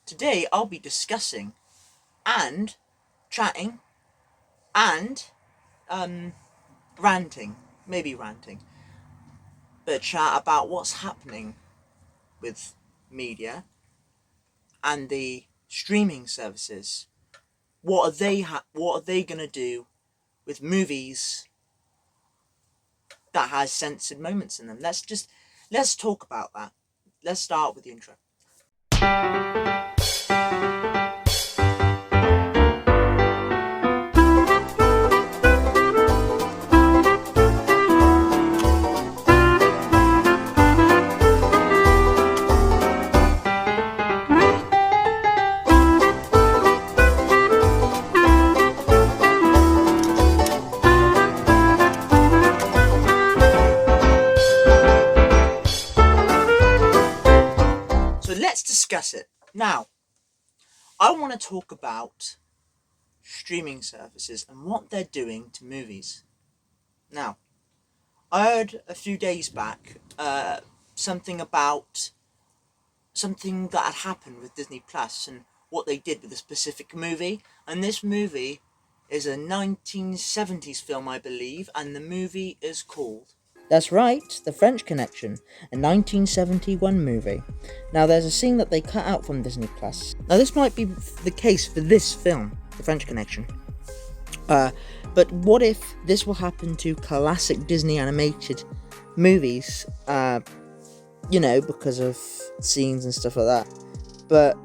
Today I'll be discussing and chatting and um ranting, maybe ranting, but chat about what's happening with media and the streaming services. What are they gonna do with movies that has censored moments in them? Let's talk about that. Let's start with the intro. So let's discuss it. Now, I want to talk about streaming services and what they're doing to movies. Now, I heard a few days back something about something that had happened with Disney Plus and what they did with a specific movie. And this movie is a 1970s film, I believe, and the movie is called. That's right, The French Connection, a 1971 movie. Now, there's a scene that they cut out from Disney Plus. Now, this might be the case for this film, The French Connection. But what if this will happen to classic Disney animated movies? Because of scenes and stuff like that. But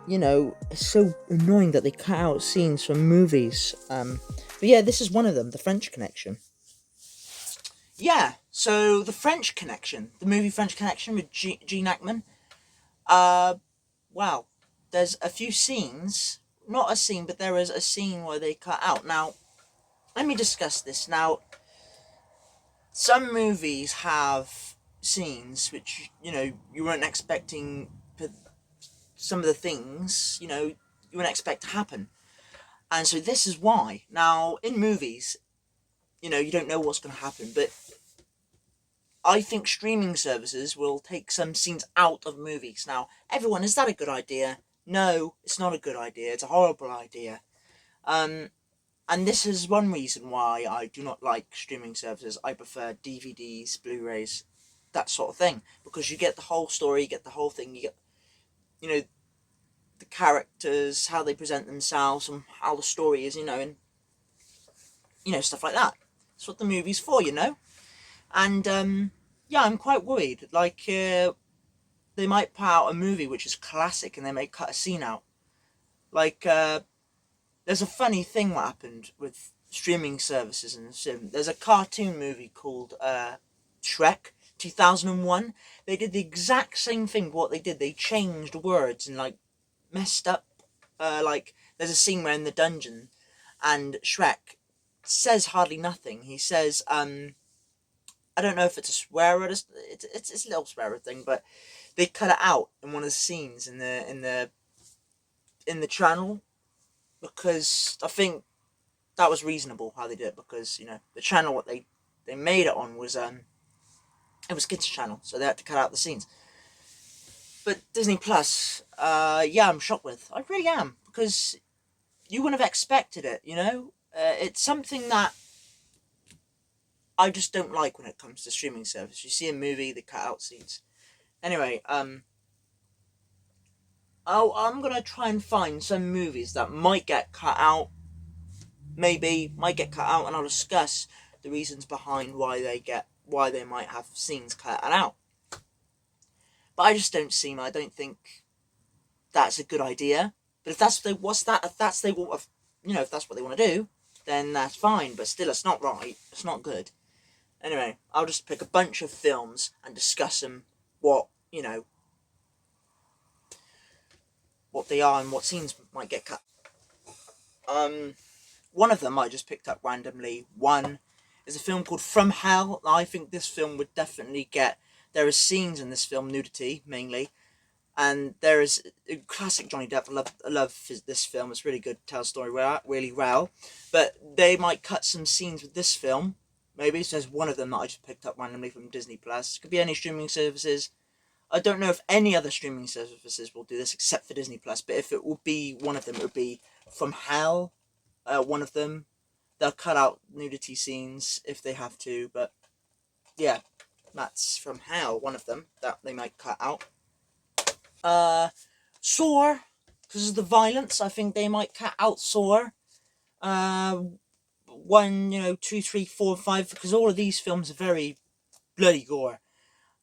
it's so annoying that they cut out scenes from movies. But yeah, this is one of them, The French Connection. Yeah, so The French Connection, the movie French Connection with Gene Hackman. Wow, there's a few scenes, not a scene, but there is a scene where they cut out. Now, let me discuss this. Now, some movies have scenes which, you weren't expecting, some of the things, you wouldn't expect to happen. And so this is why. Now, in movies, you don't know what's going to happen, but I think streaming services will take some scenes out of movies. Now, everyone, is that a good idea? No, it's not a good idea. It's a horrible idea. And this is one reason why I do not like streaming services. I prefer DVDs, Blu-rays, that sort of thing, because you get the whole story, you get the whole thing, you get, the characters, how they present themselves, and how the story is, and stuff like that. That's what the movie's for, And yeah, I'm quite worried. Like, they might put out a movie which is classic, and they may cut a scene out. Like, there's a funny thing that happened with streaming services and there's a cartoon movie called Shrek 2001. They did the exact same thing. What they did, they changed words and messed up. Like, there's a scene where in the dungeon, and Shrek says hardly nothing. He says, I don't know if it's a swear word. It's a little swear word thing, but they cut it out in one of the scenes in the channel, because I think that was reasonable how they did it, because the channel what they made it on was it was kids channel, so they had to cut out the scenes. But Disney Plus, yeah, I'm shocked with. I really am, because you wouldn't have expected it. It's something that I just don't like when it comes to streaming service. You see a movie, they cut out scenes. Anyway, I'm gonna try and find some movies that might get cut out. Maybe might get cut out, and I'll discuss the reasons behind why they might have scenes cut out. But I just don't see them. I don't think that's a good idea. But if that's if that's what they want to do, then that's fine. But still, it's not right. It's not good. Anyway, I'll just pick a bunch of films and discuss them. What they are and what scenes might get cut. One of them I just picked up randomly. One is a film called From Hell. I think this film would definitely get. There are scenes in this film, nudity mainly, and there is a classic Johnny Depp. I love this film. It's really good. Tells story really well. But they might cut some scenes with this film. Maybe so there's one of them that I just picked up randomly from Disney Plus. Could be any streaming services. I don't know if any other streaming services will do this except for Disney Plus, but if it will be one of them, it would be From Hell. One of them. They'll cut out nudity scenes if they have to, but yeah, that's From Hell. One of them that they might cut out. Saw, because of the violence, I think they might cut out Saw. 1, 2, 3, 4, 5, because all of these films are very bloody gore,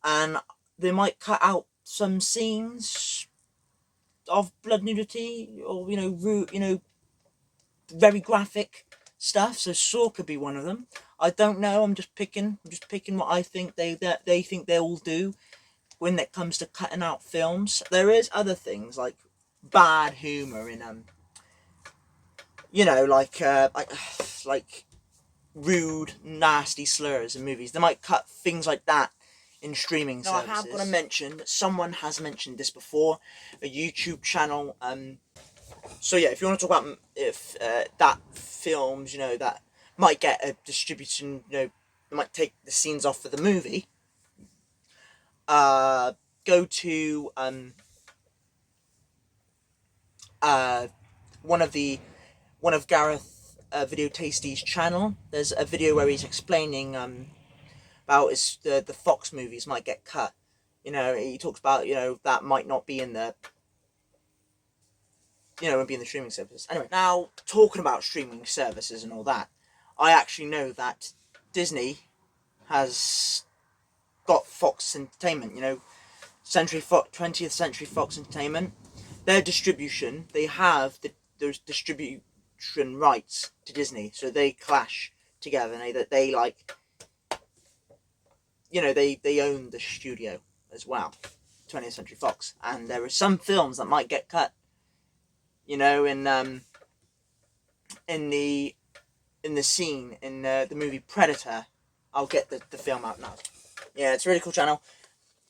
and they might cut out some scenes of blood nudity, or very graphic stuff. So Saw could be one of them. I don't know. I'm just picking what I think they think they all do when it comes to cutting out films. There is other things like bad humor in like rude, nasty slurs in movies. They might cut things like that in streaming services. Now, I have got to mention that someone has mentioned this before, a YouTube channel. So yeah, if you want to talk about if that films, that might get a distribution, might take the scenes off of the movie. Go to one of Gareth Video Tasty's channel. There's a video where he's explaining about the Fox movies might get cut. He talks about that might not be in the won't be in the streaming services. Anyway, now talking about streaming services and all that, I actually know that Disney has got Fox Entertainment. 20th Century Fox Entertainment. Their distribution, they have those distribution rights to Disney, so they clash together. And they own the studio as well, 20th Century Fox, and there are some films that might get cut. In the scene in the movie Predator. I'll get the film out now. Yeah, it's a really cool channel.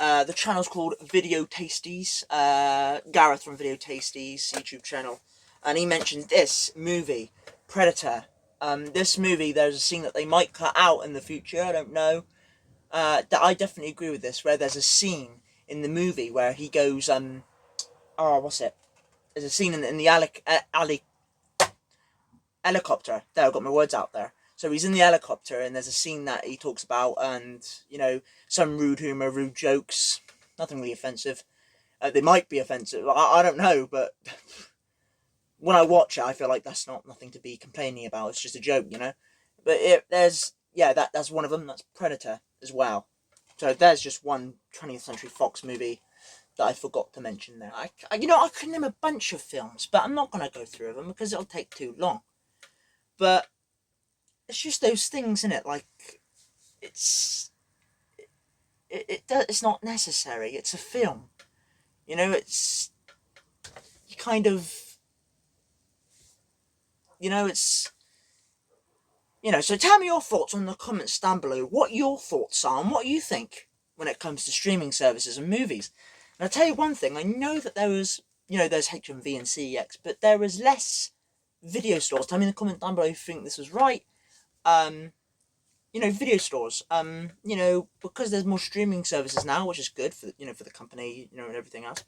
The channel's called Video Tasties. Gareth from Video Tasties YouTube channel, and he mentioned this movie Predator. This movie, there's a scene that they might cut out in the future. I don't know. That I definitely agree with this. Where there's a scene in the movie where he goes what's it? There's a scene in the helicopter. There, I've got my words out there. So he's in the helicopter, and there's a scene that he talks about, and some rude humor, rude jokes. Nothing really offensive. They might be offensive. I don't know, but when I watch it, I feel like that's nothing to be complaining about. It's just a joke, But that's one of them. That's Predator as well. So there's just one 20th Century Fox movie that I forgot to mention there. I could name a bunch of films, but I'm not going to go through them because it'll take too long. But it's just those things, innit? Like, it's not necessary. It's a film. It's you kind of it's so tell me your thoughts on the comments down below. What your thoughts are and what you think when it comes to streaming services and movies. And I'll tell you one thing, I know that there was, there's HMV and CEX, but there was less video stores. Tell me in the comment down below if you think this was right. Video stores. Because there's more streaming services now, which is good for for the company, and everything else.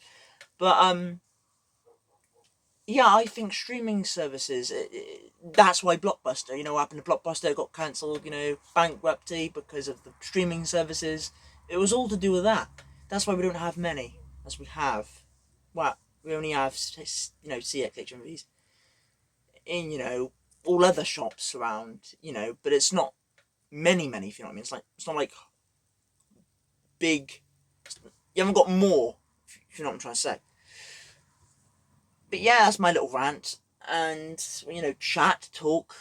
But yeah, I think streaming services. That's why Blockbuster. What happened to Blockbuster? It got cancelled. Bankruptcy because of the streaming services. It was all to do with that. That's why we don't have many, as we have. Well, we only have CX HMVs in all other shops around. But it's not many, if you know what I mean. It's not like big. You haven't got more, if you know what I'm trying to say. But yeah, that's my little rant and chat talk.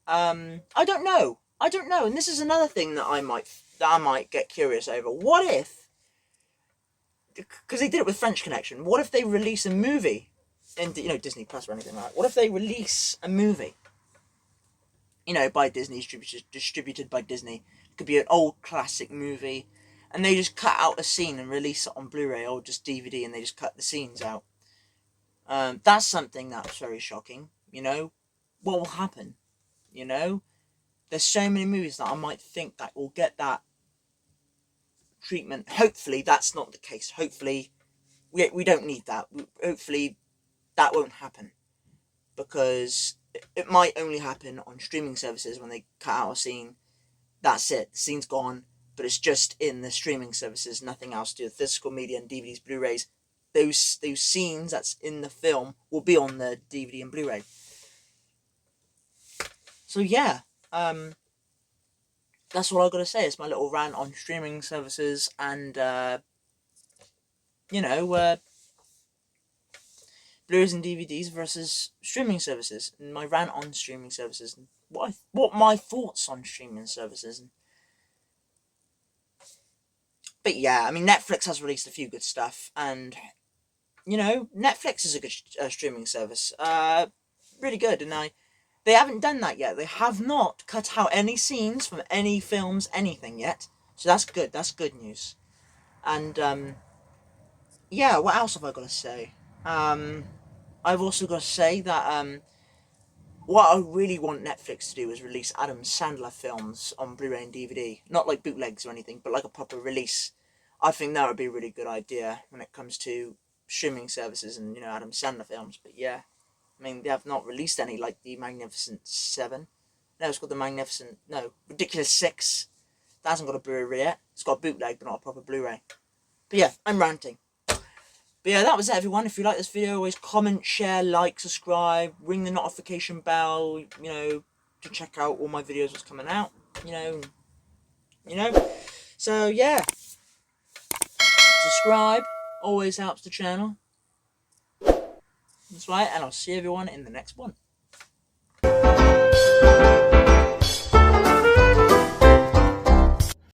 I don't know, and this is another thing that I might get curious over. What if, because they did it with French Connection, what if they release a movie in Disney Plus or anything like that? What if they release a movie by Disney, distributed by Disney? It could be an old classic movie, and they just cut out a scene and release it on Blu-ray or just DVD, and they just cut the scenes out. That's something that's very shocking. What will happen? There's so many movies that I might think that will get that treatment. Hopefully that's not the case. Hopefully we don't need that. Hopefully that won't happen, because it might only happen on streaming services when they cut out a scene. That's it. The scene's gone, but it's just in the streaming services. Nothing else to do with physical media and DVDs, Blu-rays. Those scenes that's in the film will be on the DVD and Blu-ray. So yeah, that's all I've got to say. It's my little rant on streaming services and Blu-rays and DVDs versus streaming services, and my rant on streaming services, and what my thoughts on streaming services. But yeah, I mean, Netflix has released a few good stuff, and Netflix is a good streaming service, really good, and they haven't done that yet. They have not cut out any scenes from any films, anything yet, so that's good. That's good news. And yeah, what else have I got to say? I've also got to say that what I really want Netflix to do is release Adam Sandler films on Blu-ray and DVD. Not like bootlegs or anything, but like a proper release. I think that would be a really good idea when it comes to streaming services and, Adam Sandler films. But yeah, I mean, they have not released any, like the Magnificent Seven. No, it's called the Ridiculous Six. That hasn't got a Blu-ray yet. It's got a bootleg, but not a proper Blu-ray. But yeah, I'm ranting. But yeah, that was it, everyone. If you like this video, always comment, share, like, subscribe, ring the notification bell, to check out all my videos that's coming out, So yeah, subscribe always helps the channel. That's right, and I'll see everyone in the next one.